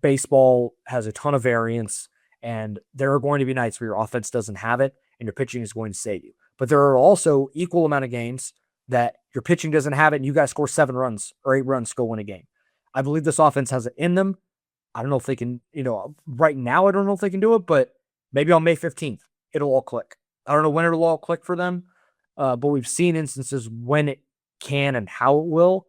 baseball has a ton of variance, and there are going to be nights where your offense doesn't have it and your pitching is going to save you. But there are also equal amount of games that your pitching doesn't have it and you guys score 7 runs or 8 runs to go win a game. I believe this offense has it in them. I don't know if they can, right now, I don't know if they can do it, but maybe on May 15th, it'll all click. I don't know when it'll all click for them, but we've seen instances when it can and how it will.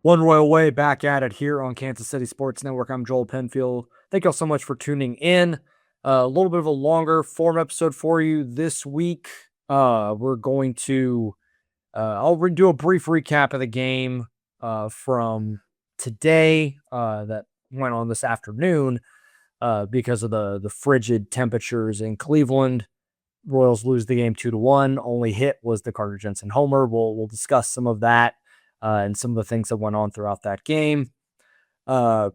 One Royal Way back at it here on Kansas City Sports Network. I'm Joel Penfield. Thank you all so much for tuning in. A little bit of a longer form episode for you this week. We're going to, I'll do a brief recap of the game from today that went on this afternoon because of the frigid temperatures in Cleveland. Royals lose the game 2-1. Only hit was the Carter Jensen homer. We'll discuss some of that. And some of the things that went on throughout that game. Talk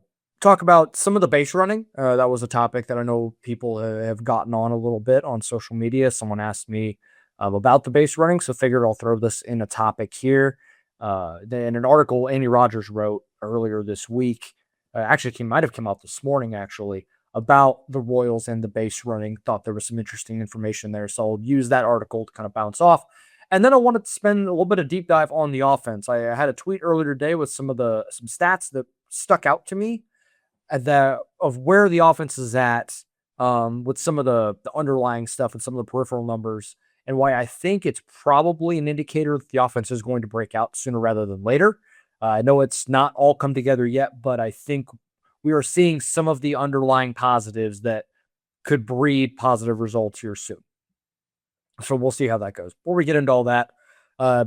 about some of the base running. That was a topic that I know people have gotten on a little bit on social media. Someone asked me about the base running, so figured I'll throw this in a topic here. In an article Andy Rogers wrote earlier this week, actually might have come out this morning, actually, about the Royals and the base running. Thought there was some interesting information there, so I'll use that article to kind of bounce off. And then I wanted to spend a little bit of deep dive on the offense. I had a tweet earlier today with some stats that stuck out to me of where the offense is at with some of the underlying stuff and some of the peripheral numbers, and why I think it's probably an indicator that the offense is going to break out sooner rather than later. I know it's not all come together yet, but I think we are seeing some of the underlying positives that could breed positive results here soon. So we'll see how that goes. Before we get into all that,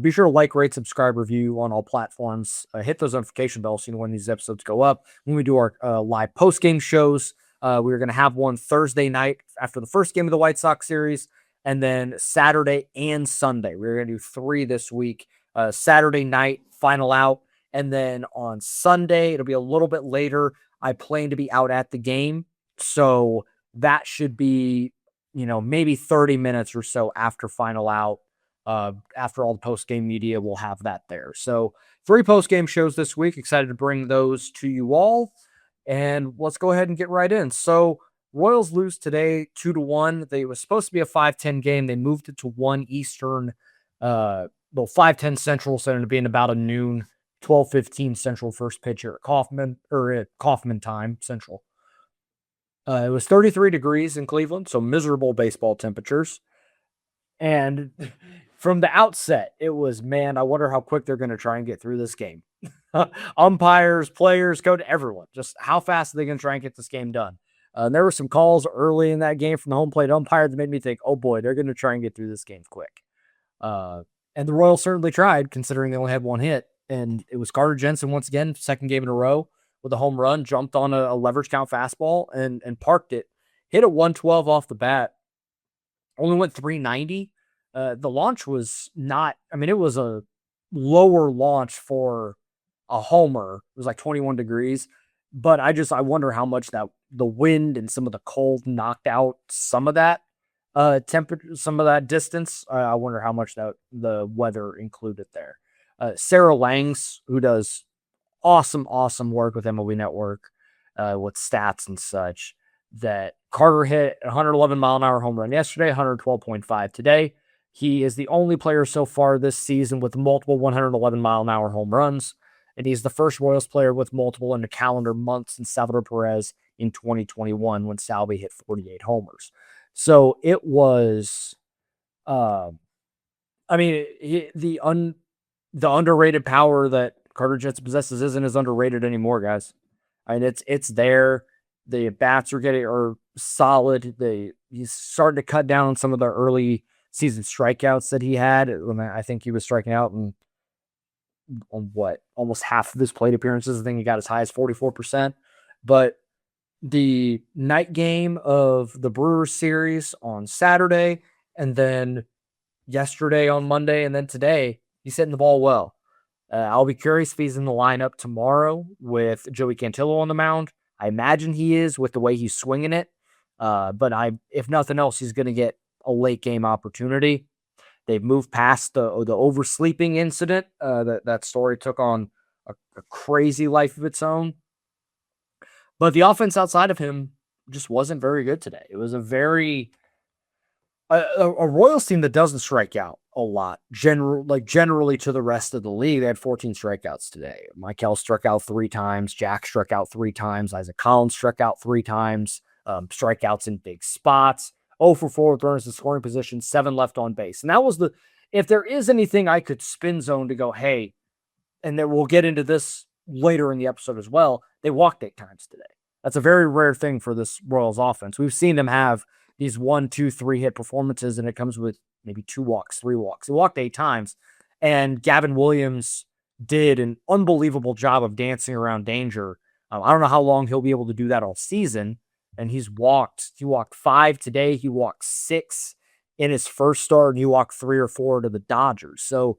be sure to like, rate, subscribe, review on all platforms. Hit those notification bells so you know when these episodes go up. When we do our live post-game shows, we're going to have one Thursday night after the first game of the White Sox series, and then Saturday and Sunday. We're going to do 3 this week. Saturday night, final out, and then on Sunday, it'll be a little bit later. I plan to be out at the game, so that should be maybe 30 minutes or so after final out. After all the post-game media, we'll have that there. So 3 post-game shows this week. Excited to bring those to you all. And let's go ahead and get right in. So Royals lose today 2-1. It was supposed to be a 5:10 game. They moved it to 1 Eastern, 5:10 Central, so it ended up being about a noon, 12:15 Central first pitch here at Kaufman time Central. It was 33 degrees in Cleveland, so miserable baseball temperatures. And from the outset, it was, man, I wonder how quick they're going to try and get through this game. Umpires, players, coach, everyone. Just how fast are they going to try and get this game done? And there were some calls early in that game from the home plate umpire that made me think, oh boy, they're going to try and get through this game quick. And the Royals certainly tried, considering they only had 1 hit. And it was Carter Jensen once again, second game in a row, with a home run, jumped on a leverage count fastball and parked it. Hit it 112 off the bat. Only went 390. The launch was not, it was a lower launch for a homer. It was like 21 degrees. But I wonder how much that the wind and some of the cold knocked out some of that temperature, some of that distance. I wonder how much that the weather included there. Sarah Langs, who does awesome work with MLB Network with stats and such, that Carter hit a 111-mile-an-hour home run yesterday, 112.5 today. He is the only player so far this season with multiple 111-mile-an-hour home runs, and he's the first Royals player with multiple in a calendar month since Salvador Perez in 2021 when Salvi hit 48 homers. So it was, the underrated power that Carter Jensen possesses isn't as underrated anymore, guys. It's there. The bats are solid. He's starting to cut down on some of the early season strikeouts that he had. I think he was striking out on almost half of his plate appearances. I think he got as high as 44%. But the night game of the Brewers series on Saturday, and then yesterday on Monday, and then today, he's hitting the ball well. I'll be curious if he's in the lineup tomorrow with Joey Cantillo on the mound. I imagine he is with the way he's swinging it. But if nothing else, he's going to get a late game opportunity. They've moved past the oversleeping incident. That story took on a crazy life of its own. But the offense outside of him just wasn't very good today. It was a Royals team that doesn't strike out a lot, generally to the rest of the league. They had 14 strikeouts today. Michael struck out 3 times. Jack struck out 3 times. Isaac Collins struck out 3 times. Strikeouts in big spots. 0 for 4 with runners in scoring position, 7 left on base. And that was if there is anything I could spin zone to go, hey, and then we'll get into this later in the episode as well, they walked 8 times today. That's a very rare thing for this Royals offense. We've seen them have these 1, 2, 3 hit performances, and it comes with maybe 2 walks, 3 walks. They walked 8 times, and Gavin Williams did an unbelievable job of dancing around danger. I don't know how long he'll be able to do that all season, and he walked 5 today. He walked 6 in his first start, and he walked 3 or 4 to the Dodgers. So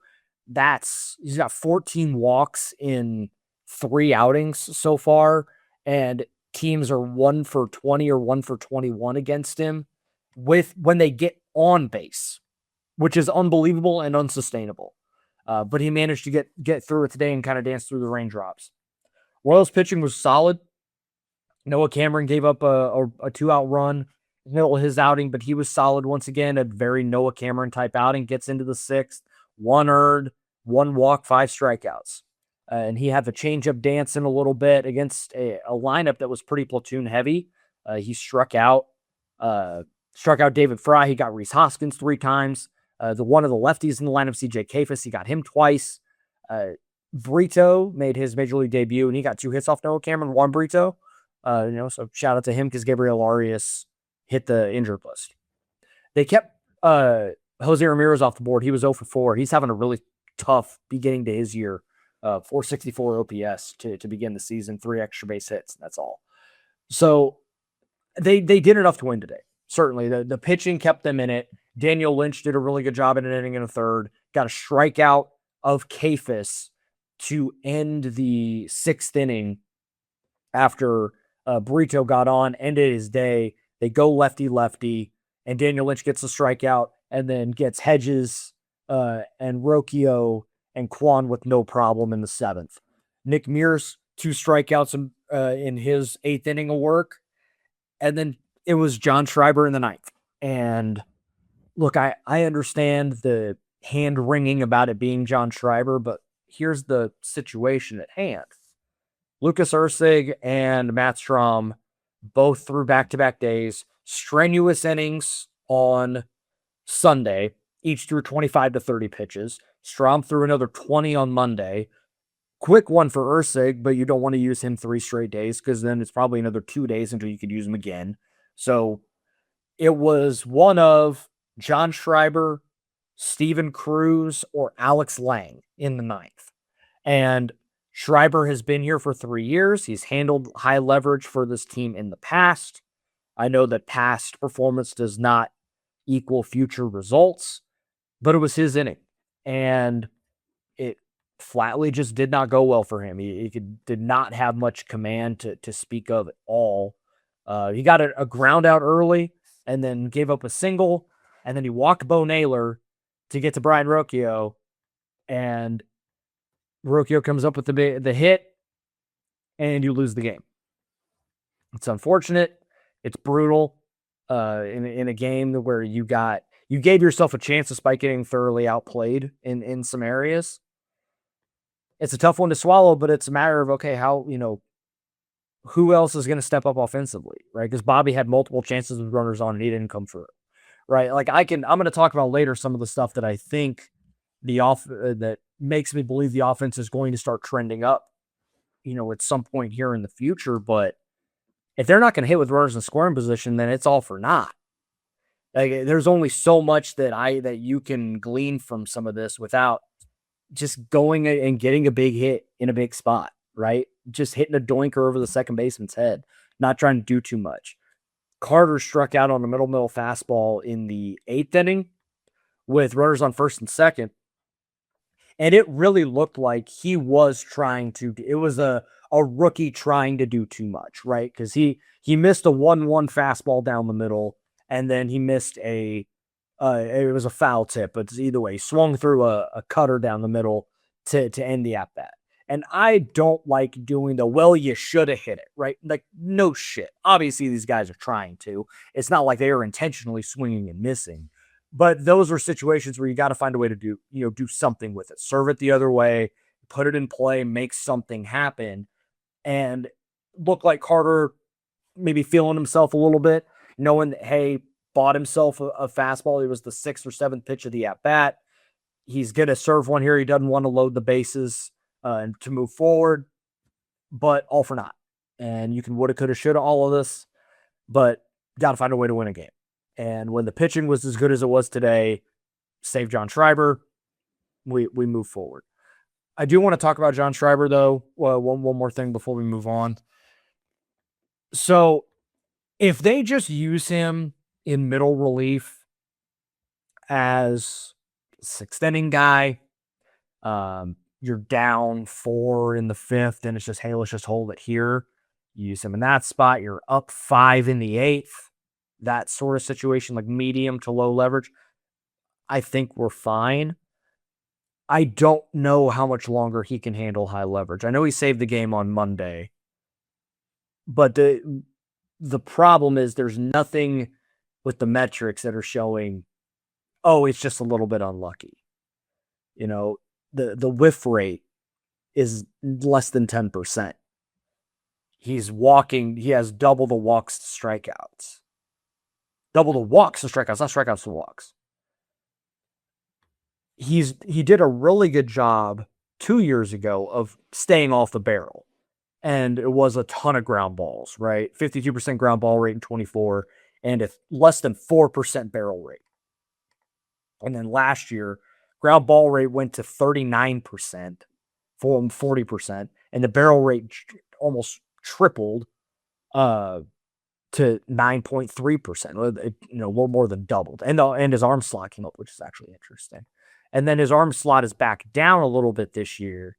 he's got 14 walks in 3 outings so far, and teams are 1 for 20 or 1 for 21 against him when they get on base, which is unbelievable and unsustainable. But he managed to get through it today and kind of dance through the raindrops. Royals pitching was solid. Noah Cameron gave up a 2-out run in the middle of his outing, but he was solid once again. A very Noah Cameron type outing. Gets into the 6th, 1 earned, 1 walk, 5 strikeouts. And he had the changeup dancing a little bit against a lineup that was pretty platoon heavy. He struck out David Fry. He got Rhys Hoskins 3 times. One of the lefties in the lineup, CJ Kafis, he got him twice. Brito made his major league debut, and he got 2 hits off Noah Cameron, Juan Brito. So shout out to him because Gabriel Arias hit the injured list. They kept Jose Ramirez off the board. He was 0 for 4. He's having a really tough beginning to his year. 464 OPS to begin the season, 3 extra base hits. That's all. So they did enough to win today. Certainly, the pitching kept them in it. Daniel Lynch did a really good job in an inning and a third. Got a strikeout of Kafis to end the 6th inning after Brito got on, ended his day. They go lefty, and Daniel Lynch gets a strikeout and then gets Hedges and Rocchio and Kwan with no problem in the 7th. Nick Mears, 2 strikeouts in his 8th inning of work. And then it was John Schreiber in the 9th. And look, I understand the hand-wringing about it being John Schreiber, but here's the situation at hand. Lucas Erceg and Matt Strahm both threw back-to-back days, strenuous innings on Sunday, each threw 25 to 30 pitches. Strahm threw another 20 on Monday. Quick one for Erceg, but you don't want to use him 3 straight days because then it's probably another 2 days until you could use him again. So it was one of John Schreiber, Steven Cruz, or Alex Lang in the 9th. And Schreiber has been here for 3 years. He's handled high leverage for this team in the past. I know that past performance does not equal future results, but it was his inning. And it flatly just did not go well for him. He did not have much command to speak of at all. He got a ground out early and then gave up a single, and then he walked Bo Naylor to get to Brian Rocchio, and Rocchio comes up with the hit, and you lose the game. It's unfortunate. It's brutal in a game where you gave yourself a chance despite getting thoroughly outplayed in some areas. It's a tough one to swallow, but it's a matter of, okay, how, who else is going to step up offensively, right? Because Bobby had multiple chances with runners on and he didn't come through, right? Like I'm going to talk about later some of the stuff that I think that makes me believe the offense is going to start trending up, at some point here in the future. But if they're not going to hit with runners in scoring position, then it's all for naught. Like, there's only so much that you can glean from some of this without just going and getting a big hit in a big spot, right? Just hitting a doinker over the second baseman's head, not trying to do too much. Carter struck out on a middle fastball in the 8th inning with runners on first and second. And it really looked like he was trying to, it was a rookie trying to do too much, right? Because he missed a 1-1 fastball down the middle, and then he missed it was a foul tip, but either way, he swung through a cutter down the middle to end the at bat. And I don't like doing well, you should have hit it, right? Like, no shit. Obviously, these guys are trying to. It's not like they are intentionally swinging and missing. But those are situations where you got to find a way to do something with it. Serve it the other way, put it in play, make something happen. And look like Carter maybe feeling himself a little bit, knowing that, hey, bought himself a fastball. It was the 6th or 7th pitch of the at bat. He's going to serve one here. He doesn't want to load the bases and to move forward, but all for naught. And you can woulda, coulda, shoulda all of this, but got to find a way to win a game. And when the pitching was as good as it was today, save John Schreiber, we move forward. I do want to talk about John Schreiber, though. One more thing before we move on. So if they just use him in middle relief as 6th inning guy, you're down 4 in the 5th, and it's just, hey, let's just hold it here. You use him in that spot. You're up 5 in the 8th. That sort of situation, like medium to low leverage, I think we're fine. I don't know how much longer he can handle high leverage. I know he saved the game on Monday, but the problem is there's nothing with the metrics that are showing, oh, it's just a little bit unlucky. The whiff rate is less than 10%. He has double the walks to strikeouts. Double the walks to strikeouts, not strikeouts to walks. He did a really good job 2 years ago of staying off the barrel. And it was a ton of ground balls, right? 52% ground ball rate in 24 and less than 4% barrel rate. And then last year, ground ball rate went to 39% from 40%, and the barrel rate almost tripled to 9.3%. A little more than doubled. And his arm slot came up, which is actually interesting. And then his arm slot is back down a little bit this year,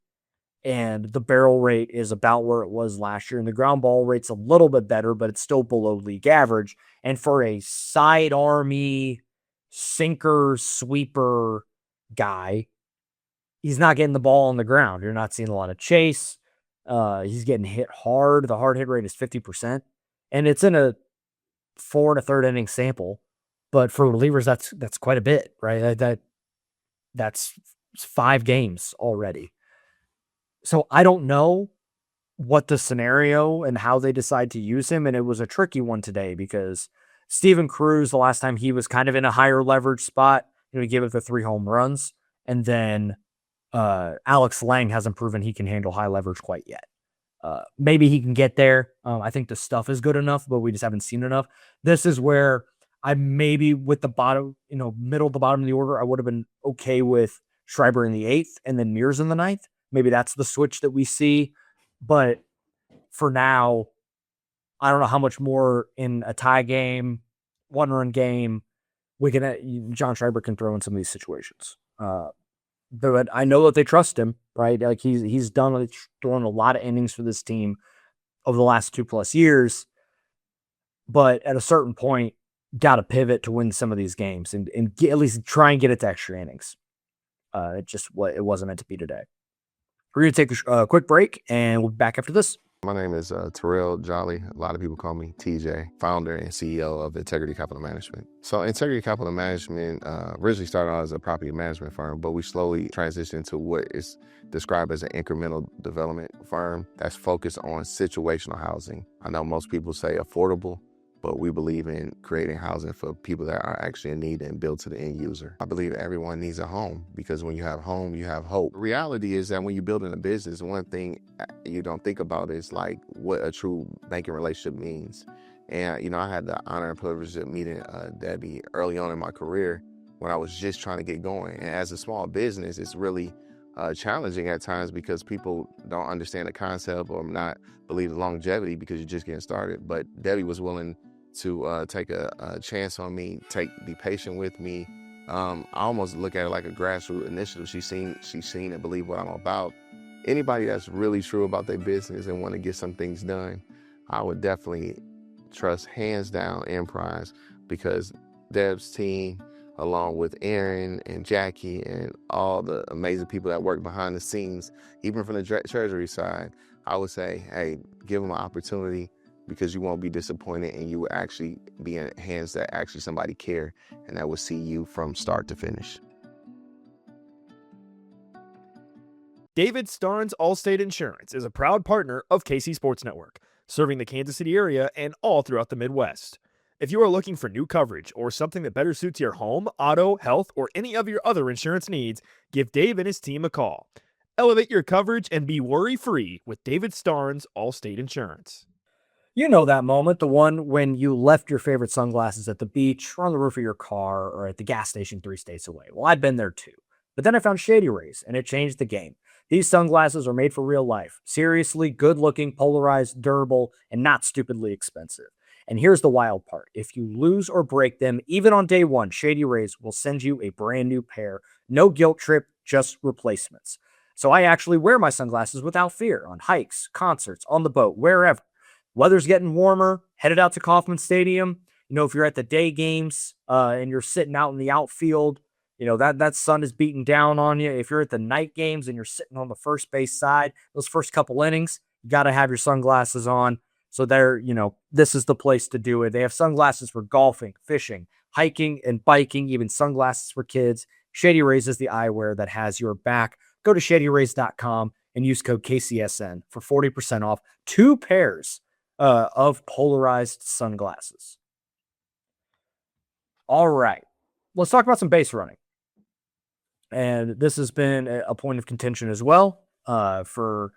and the barrel rate is about where it was last year. And the ground ball rate's a little bit better, but it's still below league average. And for a sidearmy sinker sweeper guy, he's not getting the ball on the ground. You're not seeing a lot of chase. He's getting hit hard. The hard hit rate is 50%. And it's in a 4 1/3 inning sample. But for relievers, that's quite a bit, right? That's 5 games already. So I don't know what the scenario and how they decide to use him. And it was a tricky one today because Steven Cruz, the last time he was kind of in a higher leverage spot, he gave up the 3 home runs. And then Alex Lang hasn't proven he can handle high leverage quite yet. Maybe he can get there. I think the stuff is good enough, but we just haven't seen enough. This is where I maybe with the bottom, middle to bottom of the order, I would have been okay with Schreiber in the 8th and then Mears in the 9th. Maybe that's the switch that we see. But for now, I don't know how much more in a tie game, 1-run game, John Schreiber can throw in some of these situations. But I know that they trust him, right? Like he's thrown a lot of innings for this team over the last 2+ years. But at a certain point, got to pivot to win some of these games and at least try and get it to extra innings. It wasn't meant to be today. We're going to take a quick break, and we'll be back after this. My name is Terrell Jolly. A lot of people call me TJ, founder and CEO of Integrity Capital Management. So Integrity Capital Management originally started out as a property management firm, but we slowly transitioned into what is described as an incremental development firm that's focused on situational housing. I know most people say affordable, but we believe in creating housing for people that are actually in need and built to the end user. I believe everyone needs a home because when you have home, you have hope. The reality is that when you're building a business, one thing you don't think about is like what a true banking relationship means. And, I had the honor and privilege of meeting Debbie early on in my career when I was just trying to get going. And as a small business, it's really challenging at times because people don't understand the concept or not believe the longevity because you're just getting started. But Debbie was willing to take a chance on me, be patient with me, I almost look at it like a grassroots initiative. She's seen and believe what I'm about. Anybody that's really true about their business and want to get some things done, I would definitely trust hands down Enterprise, because Deb's team, along with Aaron and Jackie and all the amazing people that work behind the scenes, even from the treasury side, I would say, hey, give them an opportunity, because you won't be disappointed, and you will actually be in hands that actually somebody care and that will see you from start to finish. David Starnes Allstate Insurance is a proud partner of KC Sports Network, serving the Kansas City area and all throughout the Midwest. If you are looking for new coverage or something that better suits your home, auto, health, or any of your other insurance needs, give Dave and his team a call. Elevate your coverage and be worry-free with David Starnes Allstate Insurance. You know that moment, the one when you left your favorite sunglasses at the beach or on the roof of your car or at the gas station 3 states away. Well, I'd been there too. But then I found Shady Rays, and it changed the game. These sunglasses are made for real life. Seriously, good looking, polarized, durable, and not stupidly expensive. And here's the wild part. If you lose or break them, even on day one, Shady Rays will send you a brand new pair. No guilt trip, just replacements. So I actually wear my sunglasses without fear on hikes, concerts, on the boat, wherever. Weather's getting warmer, headed out to Kauffman Stadium. If you're at the day games and you're sitting out in the outfield, that sun is beating down on you. If you're at the night games and you're sitting on the first base side, those first couple innings, you got to have your sunglasses on. So this is the place to do it. They have sunglasses for golfing, fishing, hiking, and biking, even sunglasses for kids. Shady Rays is the eyewear that has your back. Go to shadyrays.com and use code KCSN for 40% off 2 pairs of polarized sunglasses. All right, let's talk about some base running. And this has been a point of contention as well for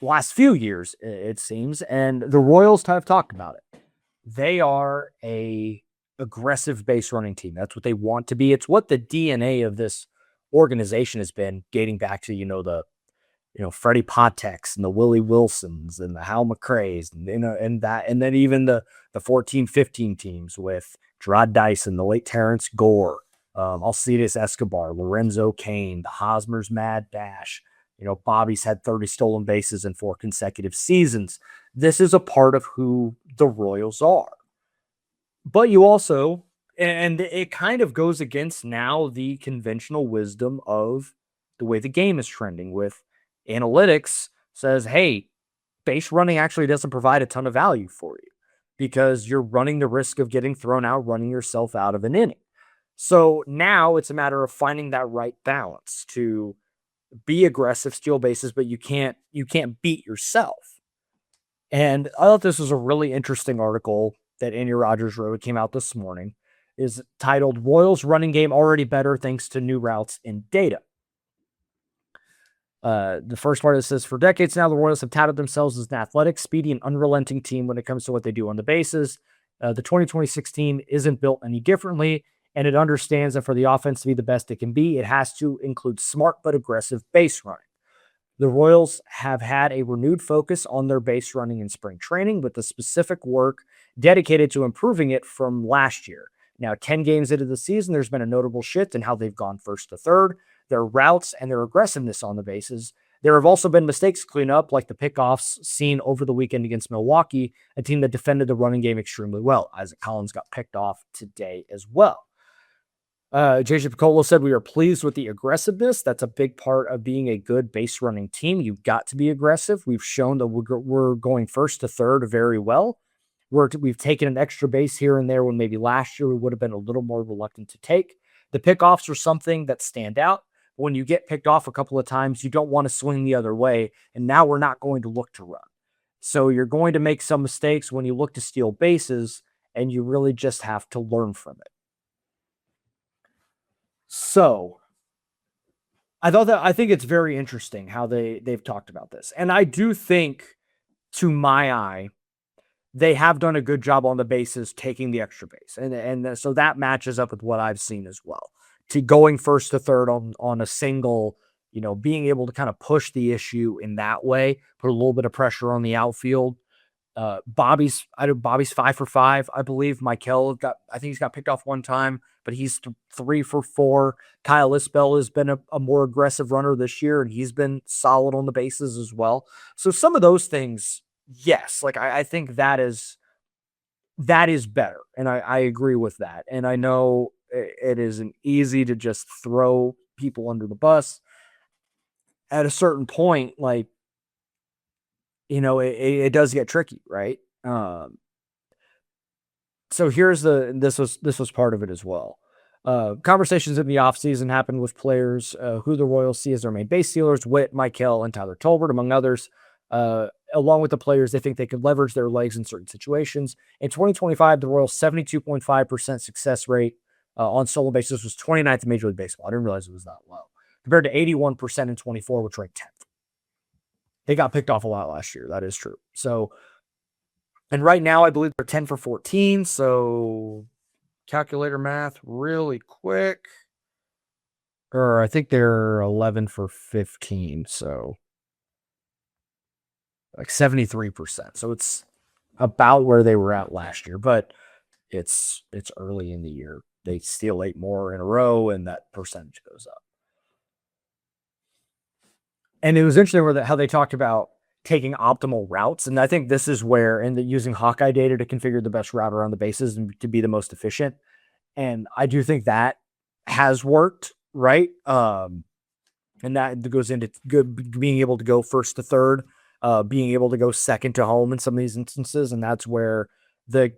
the last few years, it seems. And the Royals have talked about it. They are a aggressive base running team. That's what they want to be. It's what the DNA of this organization has been, dating back to, Freddie Pottek's and the Willie Wilsons and the Hal McRae's and then even the 14-15 teams with Gerard Dyson, the late Terrence Gore, Alcides Escobar, Lorenzo Cain, the Hosmer's Mad Dash. Bobby's had 30 stolen bases in 4 consecutive seasons. This is a part of who the Royals are. But you also, and it kind of goes against now the conventional wisdom of the way the game is trending with analytics says, hey, base running actually doesn't provide a ton of value for you because you're running the risk of getting thrown out, running yourself out of an inning. So now it's a matter of finding that right balance to be aggressive, steal bases, but you can't beat yourself. And I thought this was a really interesting article that Andy Rogers wrote. It came out this morning. Is titled "Royals Running Game Already Better Thanks to New Routes in Data." The first part of it says, for decades now, the Royals have touted themselves as an athletic, speedy, and unrelenting team when it comes to what they do on the bases. The 2026 team isn't built any differently, and it understands that for the offense to be the best it can be, it has to include smart but aggressive base running. The Royals have had a renewed focus on their base running in spring training with the specific work dedicated to improving it from last year. Now, 10 games into the season, there's been a notable shift in how they've gone first to third, their routes, and their aggressiveness on the bases. There have also been mistakes to clean up, like the pickoffs seen over the weekend against Milwaukee, a team that defended the running game extremely well. Isaac Collins got picked off today as well. JJ Piccolo said, we are pleased with the aggressiveness. That's a big part of being a good base running team. You've got to be aggressive. We've shown that we're going first to third very well. We've taken an extra base here and there when maybe last year we would have been a little more reluctant to take. The pickoffs are something that stand out. When you get picked off a couple of times, you don't want to swing the other way. And now we're not going to look to run. So you're going to make some mistakes when you look to steal bases, and you really just have to learn from it. So I think it's very interesting how they've talked about this. And I do think, to my eye, they have done a good job on the bases taking the extra base. And so that matches up with what I've seen as well. To going first to third on a single, being able to kind of push the issue in that way, put a little bit of pressure on the outfield. Bobby's 5 for 5, I believe. Michael I think he's got picked off one time. but he's 3 for 4. Kyle Isbell has been a more aggressive runner this year, and he's been solid on the bases as well. So some of those things, yes, like I think that is better, and I agree with that. And I know it isn't easy to just throw people under the bus. At a certain point, like, it does get tricky, right? So this was part of it as well. Conversations in the offseason happened with players who the Royals see as their main base stealers: Witt, Michael, and Tyler Tolbert, among others. Along with the players, they think they could leverage their legs in certain situations. In 2025, the Royals' 72.5% success rate on stolen bases was 29th in Major League Baseball. I didn't realize it was that low, compared to 81% in 24, which ranked 10th. They got picked off a lot last year. That is true. So, and right now, I believe they're 10 for 14. So, calculator math really quick. Or I think they're 11 for 15. So, like 73%. So it's about where they were at last year, but it's early in the year. They steal 8 more in a row, and that percentage goes up. And it was interesting how they talked about taking optimal routes. And I think this is where, and using Hawkeye data to configure the best route around the bases and to be the most efficient. And I do think that has worked, right? And that goes into being able to go first to third, being able to go second to home in some of these instances. And that's where the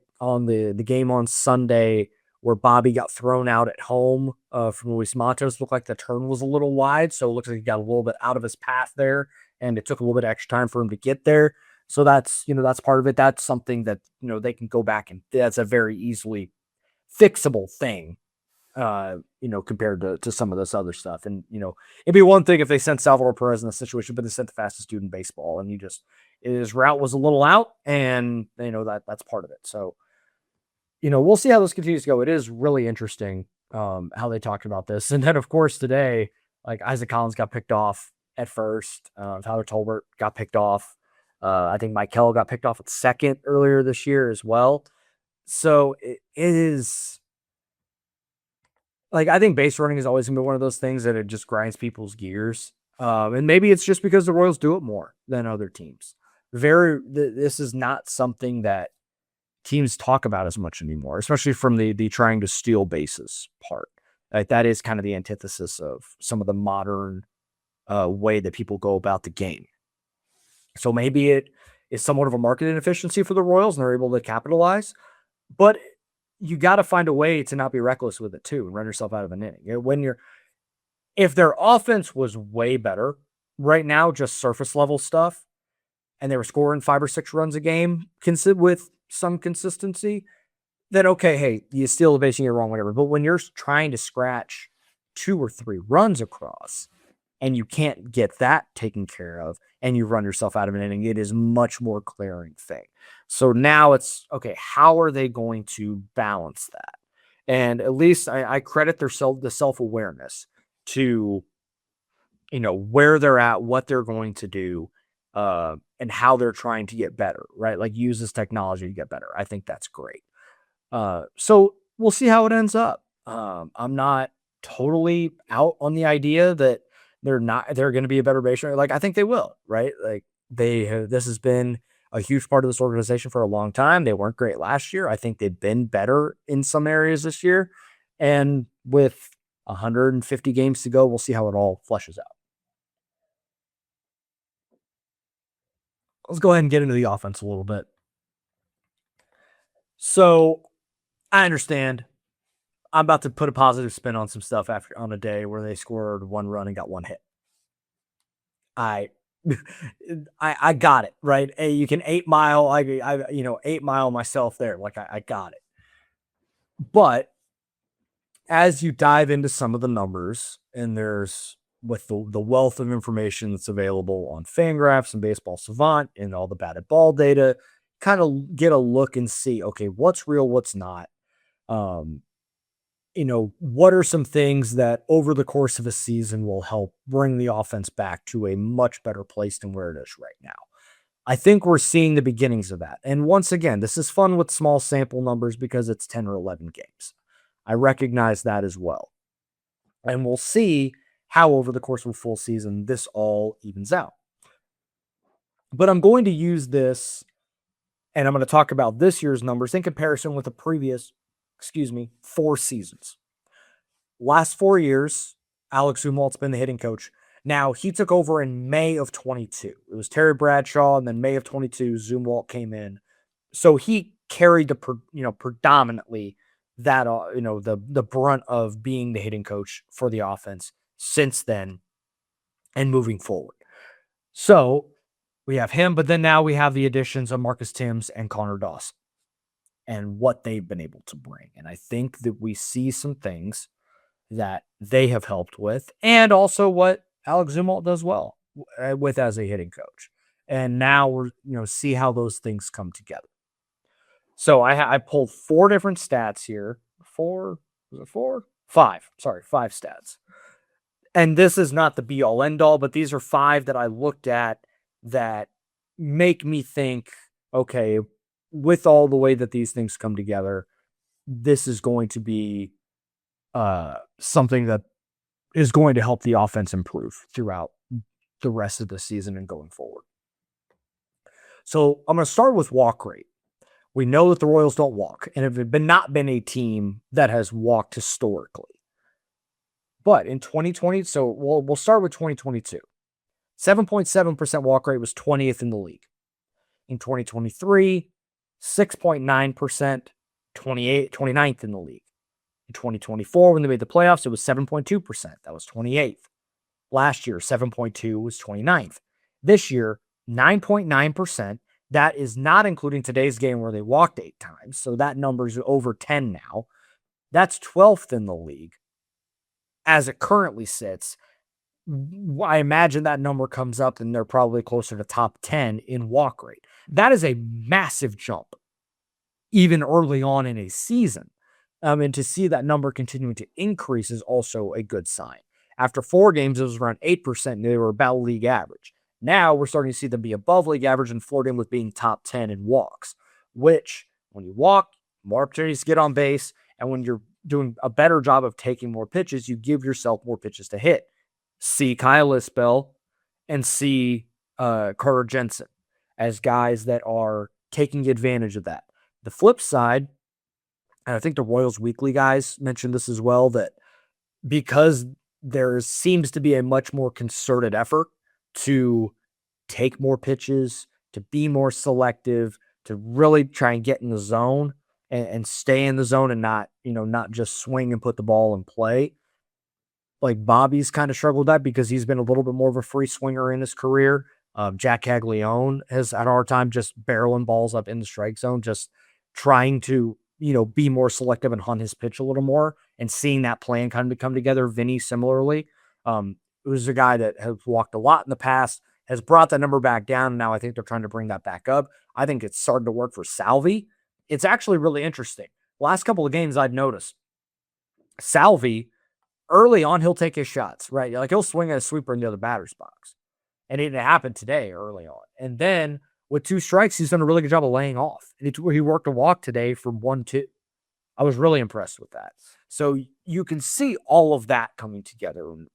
game on Sunday, where Bobby got thrown out at home from Luis Matos, looked like the turn was a little wide. So it looks like he got a little bit out of his path there, and it took a little bit of extra time for him to get there. So that's part of it. That's something that, they can go back, and that's a very easily fixable thing, compared to some of this other stuff. And, it'd be one thing if they sent Salvador Perez in this situation, but they sent the fastest dude in baseball, and his route was a little out, and that's part of it. So, we'll see how this continues to go. It is really interesting how they talked about this. And then, of course, today, like, Isaac Collins got picked off at first. Tyler Tolbert got picked off. I think Michael got picked off at second earlier this year as well. So it is, like, I think base running is always going to be one of those things that it just grinds people's gears. And maybe it's just because the Royals do it more than other teams. This is not something that teams talk about as much anymore, especially from the trying to steal bases part. Like, that is kind of the antithesis of some of the modern way that people go about the game. So maybe it is somewhat of a market inefficiency for the Royals, and they're able to capitalize. But you got to find a way to not be reckless with it too, and run yourself out of an inning. If their offense was way better right now, just surface level stuff, and they were scoring 5 or 6 runs a game with some consistency, then okay, hey, you steal the base and you're wrong, whatever. But when you're trying to scratch 2 or 3 runs across, and you can't get that taken care of, and you run yourself out of an inning, it is much more glaring thing. So now it's, okay, how are they going to balance that? And at least I credit the self-awareness to, where they're at, what they're going to do, and how they're trying to get better, right? Like, use this technology to get better. I think that's great. So we'll see how it ends up. I'm not totally out on the idea that they're going to be a better base runner. Like, I think they will, right? Like, this has been a huge part of this organization for a long time. They weren't great last year. I think they've been better in some areas this year. And with 150 games to go, we'll see how it all fleshes out. Let's go ahead and get into the offense a little bit. So I understand I'm about to put a positive spin on some stuff on a day where they scored 1 run and got 1 hit. I got it, right? Hey, you can 8 Mile, 8 Mile myself there. Like, I got it. But as you dive into some of the numbers, and there's, with the wealth of information that's available on Fangraphs and Baseball Savant and all the batted ball data, kind of get a look and see, okay, what's real, what's not. What are some things that over the course of a season will help bring the offense back to a much better place than where it is right now? I think we're seeing the beginnings of that. And once again, this is fun with small sample numbers because it's 10 or 11 games. I recognize that as well. And we'll see how over the course of a full season this all evens out. But I'm going to use this, and I'm going to talk about this year's numbers in comparison with the previous, 4 seasons. Last 4 years, Alex Zumwalt's been the hitting coach. Now, he took over in May of 22. It was Terry Bradshaw, and then May of 22, Zumwalt came in. So he carried predominantly that, the brunt of being the hitting coach for the offense since then and moving forward. So we have him, but then now we have the additions of Marcus Timms and Connor Dawson and what they've been able to bring. And I think that we see some things that they have helped with, and also what Alex Zumwalt does well with as a hitting coach. And now we're, see how those things come together. So I pulled 4 different stats here. 4, was it 4? 5. Sorry, 5 stats. And this is not the be all end all, but these are 5 that I looked at that make me think, okay, with all the way that these things come together, this is going to be something that is going to help the offense improve throughout the rest of the season and going forward. So I'm going to start with walk rate. We know that the Royals don't walk, and have not been a team that has walked historically. But in 2020, so we'll start with 2022. 7.7% walk rate was 20th in the league. In 2023, 6.9%, 29th in the league. In 2024, when they made the playoffs, it was 7.2%. That was 28th. Last year, 7.2 was 29th. This year, 9.9%. That is not including today's game where they walked 8 times. So that number is over 10 now. That's 12th in the league. As it currently sits, I imagine that number comes up and they're probably closer to top 10 in walk rate. That is a massive jump, even early on in a season. And to see that number continuing to increase is also a good sign. After 4 games, it was around 8%, and they were about league average. Now we're starting to see them be above league average and flirting with being top 10 in walks, which when you walk, more opportunities to get on base. And when you're doing a better job of taking more pitches, you give yourself more pitches to hit. See Kyle Isbell and see Carter Jensen as guys that are taking advantage of that. The flip side, and I think the Royals Weekly guys mentioned this as well, that because there seems to be a much more concerted effort to take more pitches, to be more selective, to really try and get in the zone and stay in the zone and not just swing and put the ball in play. Like Bobby's kind of struggled with that because he's been a little bit more of a free swinger in his career. Jack Caglione has had a hard time just barreling balls up in the strike zone, just trying to, be more selective and hunt his pitch a little more and seeing that plan kind of come together. Vinny, similarly, who's a guy that has walked a lot in the past, has brought that number back down. And now I think they're trying to bring that back up. I think it's starting to work for Salvi. It's actually really interesting. Last couple of games I've noticed Salvi, early on, he'll take his shots, right? Like he'll swing at a sweeper in the other batter's box. And it happened today early on. And then with 2 strikes, he's done a really good job of laying off. And he worked a walk today from 1-2. I was really impressed with that. So you can see all of that coming together. And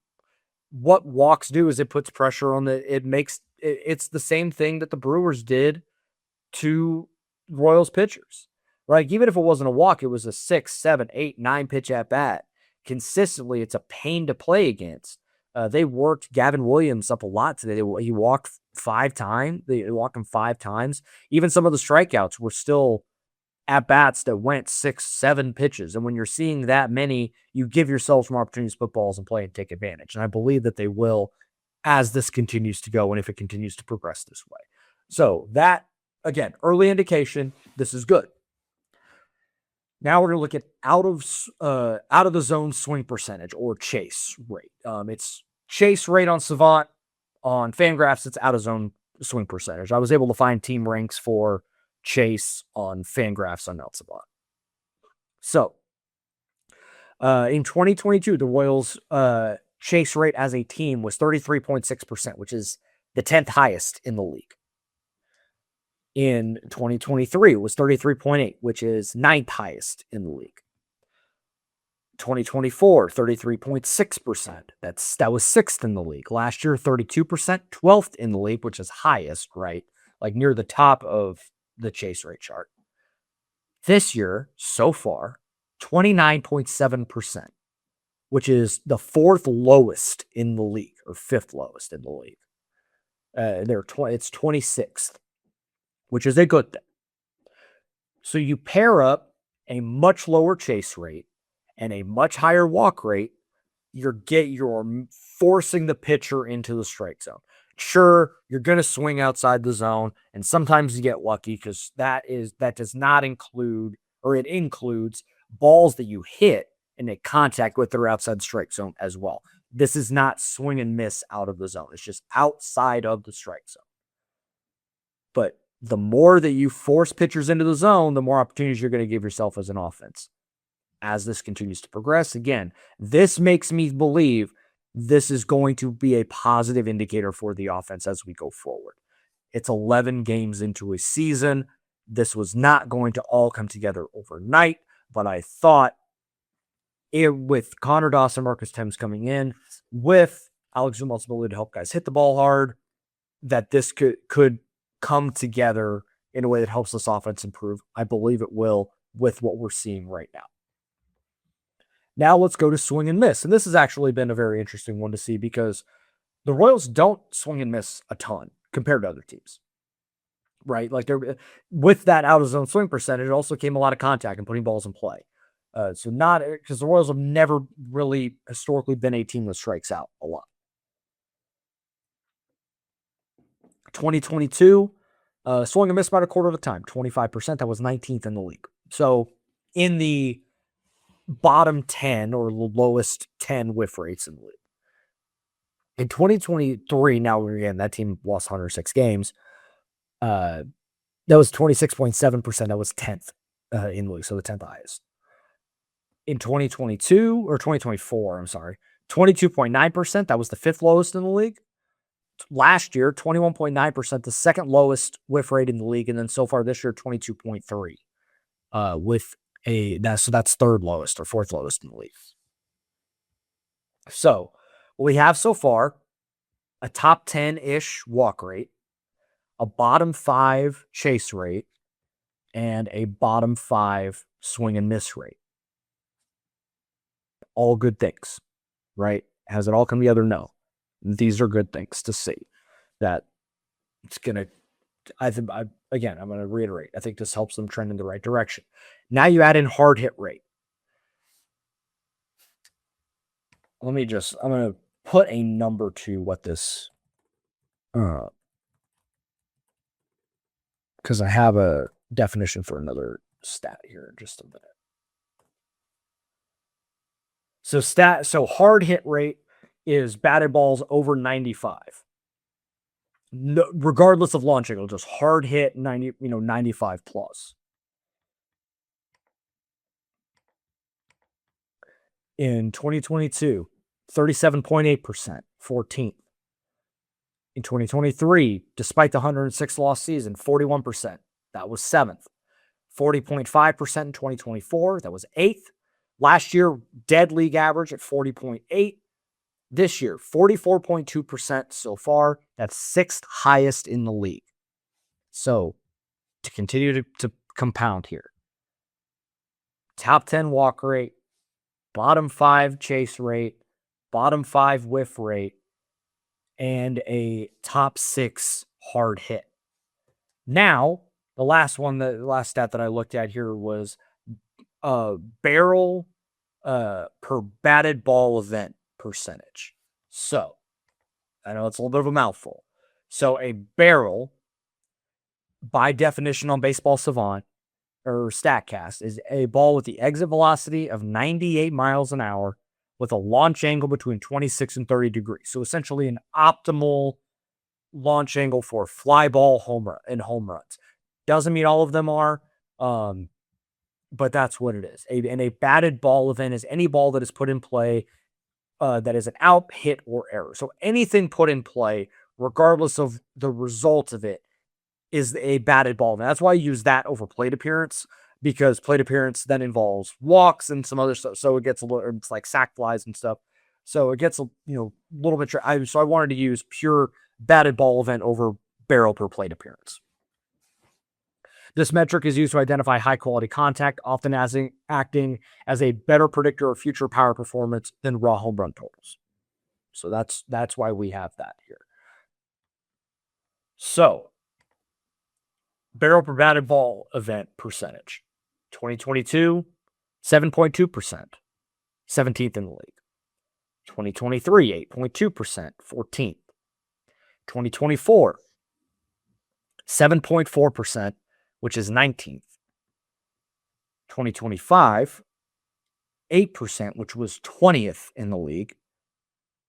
what walks do is it puts pressure on it's the same thing that the Brewers did to Royals pitchers, right? Even if it wasn't a walk, it was a 6, 7, 8, 9 pitch at bat. Consistently, it's a pain to play against. They worked Gavin Williams up a lot today. He walked 5 times. They walked him 5 times. Even some of the strikeouts were still at bats that went 6, 7 pitches. And when you're seeing that many, you give yourselves more opportunities to put balls in play and take advantage. And I believe that they will as this continues to go and if it continues to progress this way. So that, again, early indication, this is good. Now we're going to look at out of the zone swing percentage or chase rate. It's chase rate on Savant. On Fangraphs, it's out of zone swing percentage. I was able to find team ranks for chase on Fangraphs on Mount Savant. So in 2022, the Royals chase rate as a team was 33.6%, which is the 10th highest in the league. In 2023, it was 33.8, which is 9th highest in the league. 2024, 33.6%. That was sixth in the league. Last year, 32%, 12th in the league, which is highest, right? Like near the top of the chase rate chart. This year, so far, 29.7%, which is the fourth lowest in the league, or fifth lowest in the league. It's 26th, which is a good thing. So you pair up a much lower chase rate and a much higher walk rate, you're forcing the pitcher into the strike zone. Sure, you're going to swing outside the zone, and sometimes you get lucky because that does not include, or it includes balls that you hit and make contact with that are outside the strike zone as well. This is not swing and miss out of the zone. It's just outside of the strike zone. But the more that you force pitchers into the zone, the more opportunities you're going to give yourself as an offense. As this continues to progress, again, this makes me believe this is going to be a positive indicator for the offense as we go forward. It's 11 games into a season. This was not going to all come together overnight, but I thought with Connor Dawson, Marcus Thames coming in, with Alex Zumal's ability to help guys hit the ball hard, that this could come together in a way that helps this offense improve. I believe it will with what we're seeing right now. Now let's go to swing and miss. And this has actually been a very interesting one to see because the Royals don't swing and miss a ton compared to other teams, right? Like with that out of zone swing percentage, it also came a lot of contact and putting balls in play. So not because the Royals have never really historically been a team that strikes out a lot. 2022, swung and missed about a quarter of the time, 25%. That was 19th in the league. So in the bottom 10 or the lowest 10 whiff rates in the league. In 2023, now again, that team lost 106 games. That was 26.7%. That was 10th in the league, so the 10th highest. In 2022 or 2024, I'm sorry, 22.9%. That was the fifth lowest in the league. Last year, 21.9%, the second lowest whiff rate in the league, and then so far this year, 22.3, with that's third lowest or fourth lowest in the league. So what we have so far, a top 10-ish walk rate, a bottom 5 chase rate, and a bottom 5 swing and miss rate. All good things, right? Has it all come together? No. These are good things to see. That it's going to, I'm going to reiterate, I think this helps them trend in the right direction. Now you add in hard hit rate. I'm going to put a number to what this, because I have a definition for another stat here in just a minute. So hard hit rate is batted balls over 95. No, regardless of launch angle, just hard hit 95 plus. In 2022, 37.8%, 14th. In 2023, despite the 106 loss season, 41%, that was 7th. 40.5% in 2024, that was 8th. Last year, dead league average at 40.8. This year, 44.2% so far. That's 6th highest in the league. So, to continue to compound here, top 10 walk rate, bottom 5 chase rate, bottom 5 whiff rate, and a top 6 hard hit. Now, the last stat that I looked at here was barrel per batted ball event percentage. So, I know it's a little bit of a mouthful. So, a barrel, by definition on Baseball Savant or StatCast, is a ball with the exit velocity of 98 miles an hour with a launch angle between 26 and 30 degrees. So, essentially an optimal launch angle for fly ball home runs. Doesn't mean all of them are, but that's what it is. And a batted ball event is any ball that is put in play that is an out, hit, or error. So anything put in play, regardless of the result of it, is a batted ball. And that's why I use that over plate appearance. because plate appearance then involves walks and some other stuff. So it gets a little, it's like sack flies and stuff. So it gets a little bit. So I wanted to use pure batted ball event over barrel per plate appearance. This metric is used to identify high quality contact, often acting as a better predictor of future power performance than raw home run totals. So that's why we have that here. So barrel per batted ball event percentage. 2022, 7.2%, 17th in the league. 2023, 8.2%, 14th. 2024, 7.4%, which is 19th. 2025, 8%, which was 20th in the league.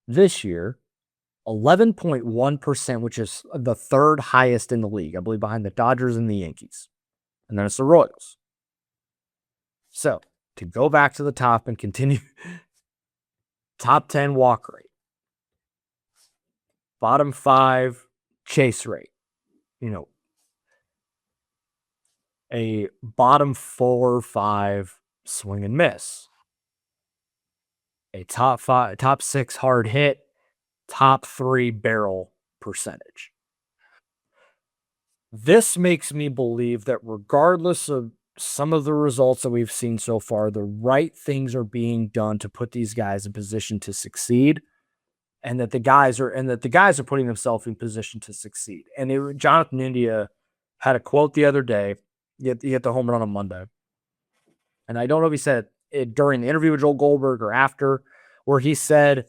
This year, 11.1%, which is the third highest in the league, I believe, behind the Dodgers and the Yankees. And then it's the Royals. So, to go back to the top and continue, top 10 walk rate, bottom 5 chase rate, a bottom 4 or 5 swing and miss, a top 6 hard hit, top 3 barrel percentage. This makes me believe that regardless of some of the results that we've seen so far, the right things are being done to put these guys in position to succeed, and that the guys are putting themselves in position to succeed. And Jonathan India had a quote the other day. He hit the home run on Monday, and I don't know if he said it during the interview with Joel Goldberg or after, where he said,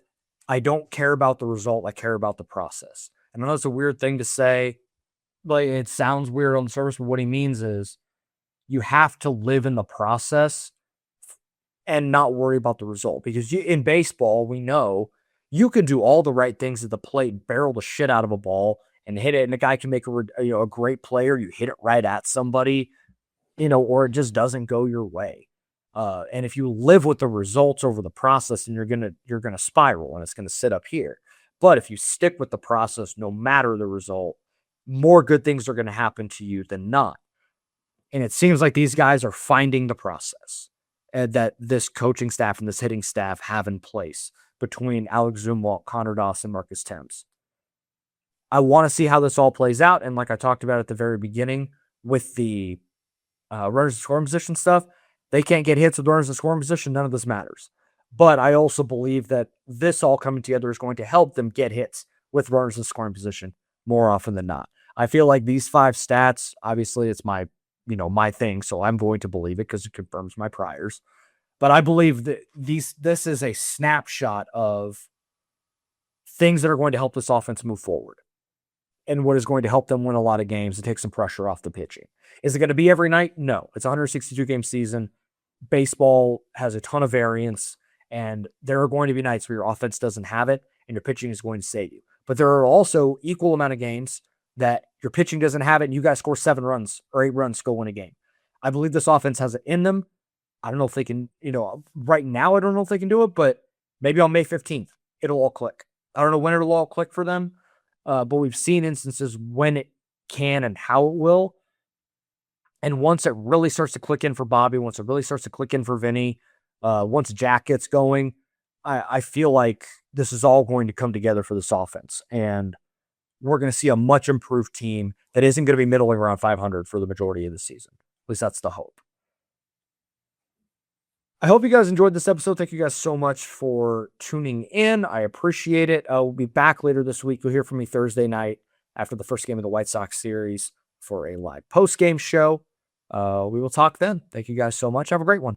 "I don't care about the result. I care about the process." And I know it's a weird thing to say. Like, it sounds weird on the surface, but what he means is you have to live in the process and not worry about the result. Because in baseball, we know you can do all the right things at the plate, barrel the shit out of a ball and hit it, and the guy can make a great player. You hit it right at somebody, or it just doesn't go your way. And if you live with the results over the process, then you're gonna spiral and it's gonna sit up here. But if you stick with the process, no matter the result, more good things are gonna happen to you than not. And it seems like these guys are finding the process that this coaching staff and this hitting staff have in place between Alex Zumwalt, Connor Dawson, Marcus Thames. I want to see how this all plays out. And like I talked about at the very beginning with the runners in scoring position stuff, they can't get hits with runners in scoring position. None of this matters. But I also believe that this all coming together is going to help them get hits with runners in scoring position more often than not. I feel like these 5 stats, obviously it's my thing, so I'm going to believe it because it confirms my priors. But I believe that this is a snapshot of things that are going to help this offense move forward and what is going to help them win a lot of games and take some pressure off the pitching. Is it going to be every night? No. It's a 162-game season. Baseball has a ton of variance, and there are going to be nights where your offense doesn't have it and your pitching is going to save you. But there are also equal amount of games that your pitching doesn't have it and you guys score 7 runs or 8 runs to go win a game. I believe this offense has it in them. I don't know if they can, right now I don't know if they can do it, but maybe on May 15th, it'll all click. I don't know when it'll all click for them, but we've seen instances when it can and how it will. And once it really starts to click in for Bobby, once it really starts to click in for Vinny, once Jack gets going, I feel like this is all going to come together for this offense. And we're going to see a much improved team that isn't going to be middling around 500 for the majority of the season. At least that's the hope. I hope you guys enjoyed this episode. Thank you guys so much for tuning in. I appreciate it. We'll be back later this week. You'll hear from me Thursday night after the first game of the White Sox series for a live post-game show. We will talk then. Thank you guys so much. Have a great one.